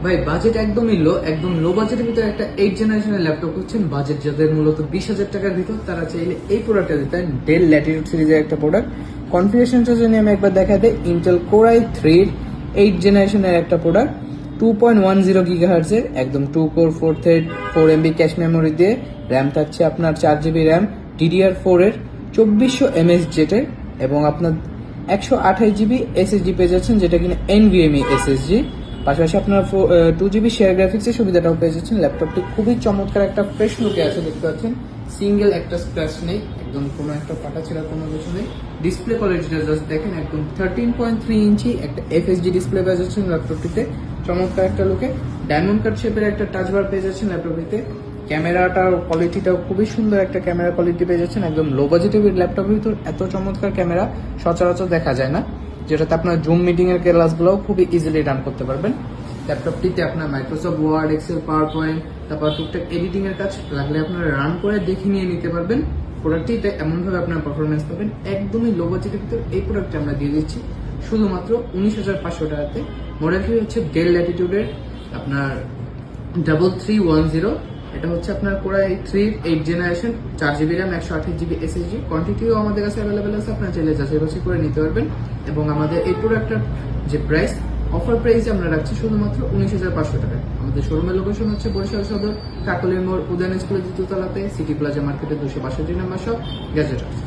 ভাই বাজেট একদমই লো, একদম লো বাজেটের ভিতরে একটা 8 জেনারেশনের ল্যাপটপ হচ্ছেন। বাজেট যাদের মূলত 20,000 টাকার ভিতর, তারা চাইলে এই প্রোডাক্টটা দিতে পারেন। ডেল ল্যাটিটিউড সিরিজের একটা প্রোডাক্ট। কনফিগারেশনটা যদি আমি একবার দেখা দেয়, ইন্টেল কোর i3 8 জেনারেশনের একটা প্রোডাক্ট, 2.10 গিগাহার্টজের, একদম 2 core 4 thread 4 MB cache memory দিয়ে, র্যাম থাকছে আপনার 4 GB র্যাম, DDR4 এর 2400 mAh জেটের, এবং আপনার 128 GB SSD পেয়ে যাচ্ছেন, যেটা কিনা NVMe SSD। পাশাপাশি আপনার 2 GB শেয়ার গ্রাফিক্সের সুবিধাটাও পেয়ে যাচ্ছেন। ল্যাপটপটি খুবই চমৎকার একটা ফ্রেশ লুকে আছে, দেখতে পাচ্ছেন। সিঙ্গেল একটা স্ক্র্যাচ নেই, একদম কোনো একটা ফাটা ছিল কোনো কিছু নেই। ডিসপ্লে কোয়ালিটিটা জাস্ট দেখেন, একদম 13.3 ইঞ্চি একটা FHD ডিসপ্লে পেয়ে যাচ্ছেন ল্যাপটপটিতে, চমৎকার একটা লুকে। ডায়মন্ড কাট শেপের একটা টাচ বার পেয়ে যাচ্ছেন ল্যাপটপটিতে। ক্যামেরাটার কোয়ালিটিটাও খুবই সুন্দর একটা ক্যামেরা কোয়ালিটি পেয়ে যাচ্ছেন। একদম লো বাজেটের ল্যাপটপের ভিতর এত চমৎকার ক্যামেরা সচরাচর দেখা যায় না, যেটাতে আপনার জুম মিটিং এর ক্লাসগুলোও খুবই ইজিলি রান করতে পারবেন। ল্যাপটপটিতে আপনার Microsoft Word, Excel, PowerPoint, তারপর টুকটাক এডিটিং এর কাজ লাগলে আপনারা রান করে দেখে নিয়ে নিতে পারবেন। প্রোডাক্টটিতে এমনভাবে আপনার পারফরমেন্স পাবেন। একদমই লো বাজেটের ভিতর এই প্রোডাক্টটা আমরা দিয়ে দিচ্ছি শুধুমাত্র 19,500 টাকাতে। মডেলটি হচ্ছে ডেল ল্যাটিটিউডের আপনার 3310। এটা হচ্ছে আপনার core i3 8 generation, 4 GB RAM, 128 GB SSD। কোয়ান্টিটিও আমাদের কাছে অ্যাভেলেবেল আছে, আপনারা চাইলে যাচাই বাছাই করে নিতে পারবেন। এবং আমাদের এই প্রোডাক্টটার যে প্রাইস, অফার প্রাইসে আমরা রাখছি শুধুমাত্র 19,500 টাকায়। আমাদের শোরুমের লোকেশন হচ্ছে বরিশাল সদর, কাকলির মোড়, উদয়ন স্কুলের দ্বিতীয় তলাতে, সিটি প্লাজা মার্কেটের 262 নম্বর শপ, গ্যাজেটার্স।